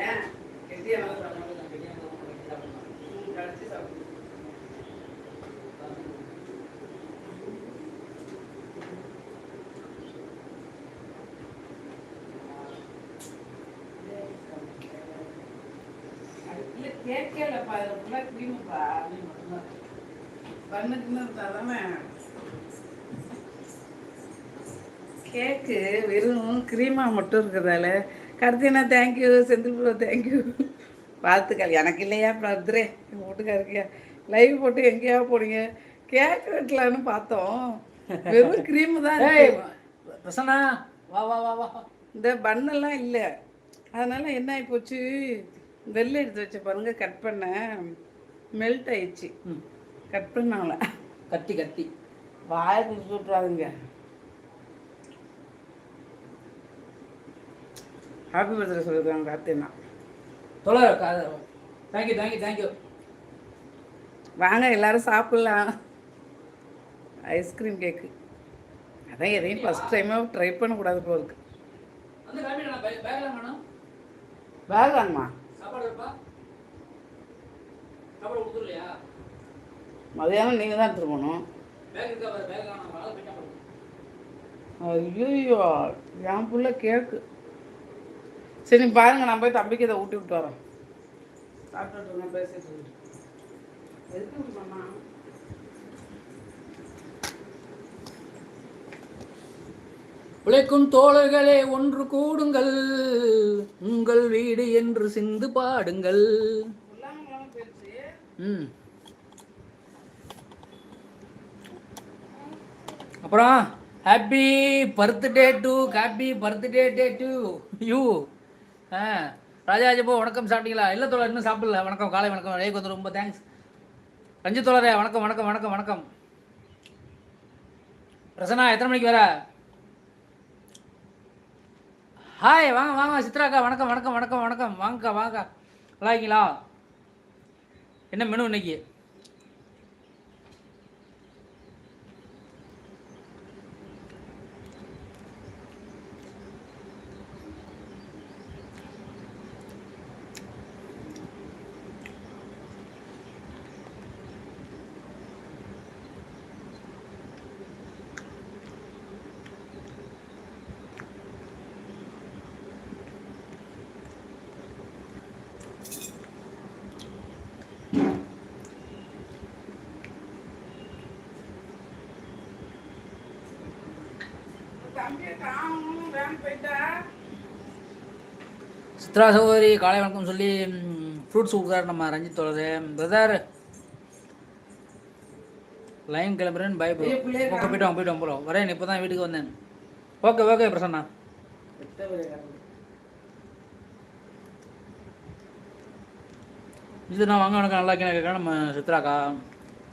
ஏன் கெட்டியா கடிச்சு சாப்பிடு. கேக்கே இல்லைப்பா, அதில் ஃபுல்லாக க்ரீமுப்பா. பண்ணுக்குன்னு தானே கேக்கு வெறும் க்ரீமாக மட்டும் இருக்கிறதால. கருத்தினா தேங்க்யூ, செந்தில் ப்ரோ தேங்க்யூ, வாழ்த்துக்கள். எனக்கு இல்லையா பிரதரே, எங்கள் வீட்டுக்காருக்கையா லைவ் போட்டு எங்கேயா போனீங்க கேக் வெட்டலான்னு பார்த்தோம். வெறும் க்ரீமு தான் பிரசன்னா, வா வா வா வா. இந்த பண்ணெல்லாம் இல்லை, அதனால் என்ன ஆகி போச்சு, வெள்ளை எடுத்து வச்ச பாருங்க, கட் பண்ண மெல்ட் ஆயிடுச்சு. கட் பண்ணாங்கள கத்தி கத்தி வாயை குடிச்சு விட்றாதுங்க. ஹாப்பி பர்த்டே சொல்லியிருக்காங்க கார்த்தினா. Thank you thank you thank you. வாங்க எல்லாரும் சாப்பிட்லாம். ஐஸ்கிரீம் கேக்கு அதான் எதையும் ஃபஸ்ட் டைமாக ட்ரை பண்ணக்கூடாது போல இருக்கு. பேக் வாங்கம்மா. மதியானம் நீங்கள் தான் எடுத்துகிட்டு போகணும். ஐயோ என் புள்ள கேக்கு. சரி நீ பாருங்க, நான் போய் தம்பிக்கு இதை ஊட்டி விட்டு வரேன். சாப்பிட்டுருங்க, பேசிட்டு எதுக்கு விட்டுமாம்மா. உழைக்கும் தோழர்களே ஒன்று கூடுங்கள், உங்கள் வீடு என்று சிந்து பாடுங்கள். அப்புறம் ஹாப்பி பர்த்டே டு யூ. ராஜாஜப்போ வணக்கம், சாப்பிட்டீங்களா? இல்லை தோழர் இன்னும் சாப்பிடல. வணக்கம், காலை வணக்கம். லைக் வந்து ரொம்ப தேங்க்ஸ். ரஞ்சித் தோழரே வணக்கம் வணக்கம் வணக்கம் வணக்கம். பிரசன்னா எத்தனை மணிக்கு வர? ஹாய், வாங்க வாங்க. சித்ராக்கா வணக்கம் வணக்கம் வணக்கம் வணக்கம். வாங்கக்கா வாங்க. நல்லா இருக்கீங்களா? என்ன மெனு இன்னைக்கு? சித்ரா சகோதரி காலை வணக்கம் சொல்லி ஃப்ரூட்ஸ் கொடுக்குறாரு நம்ம ரஞ்சித் தோழர். பிரதர் லைன் கிளம்புறேன்னு பயப்படும். போயிட்டு போகிறோம் வரேன். இப்போ தான் வீட்டுக்கு வந்தேன். Okay okay Prasanna. இது நான் வாங்க வணக்கம், நல்லா இருக்கேன் கேட்குறேன் நம்ம சித்ராக்கா.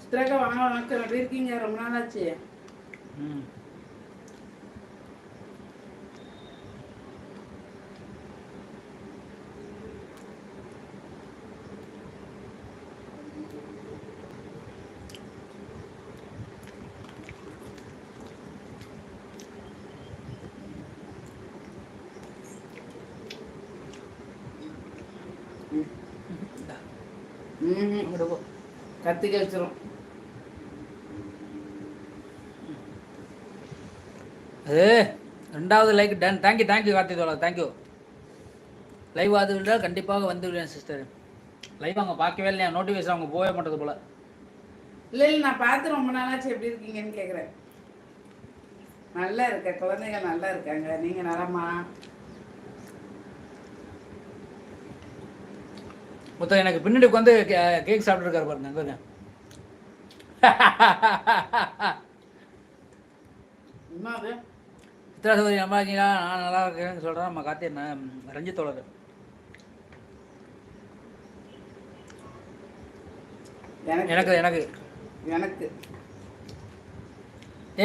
சித்ராக்கா வாங்க வணக்கம், எப்படி இருக்கீங்க? ரொம்ப நாள் ஆச்சு. கத்திக்க வச்சிரும். அது ரெண்டாவது like done. Thank you thank you Karthi தோழர், தேங்க்யூ. லைவ் அது விட்டால் கண்டிப்பாக வந்து விடுவேன் சிஸ்டர். லைவ் அவங்க பார்க்கவே இல்லையா, நோட்டிஃபிகேஷன் அவங்க போகவே மாட்டது போல. இல்லை இல்லை, நான் பார்த்து ரொம்ப நாளாச்சு. எப்படி இருக்கீங்கன்னு கேட்குறேன். நல்லா இருக்க, குழந்தைங்க நல்லா இருக்காங்க. நீங்கள் நலமா? மொத்தம் எனக்கு பின்னாடி உட்காந்து கேக் சாப்பிட்டுருக்காரு பாருங்க. அங்கே சித்ரா சகோதரி நல்லா இருக்கீங்களா? நான் நல்லா இருக்கேன்னு சொல்கிறேன் நம்ம கார்த்தி ரஞ்சித் தோழர். எனக்கு எனக்கு எனக்கு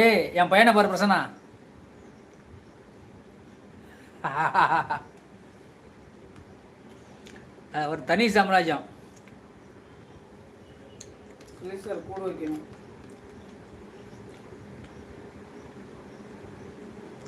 ஏய் என் பையனை பாரு பிரசன்னா. ஒரு தனி சாம்ராஜ்யம். கூட வைக்கணும்.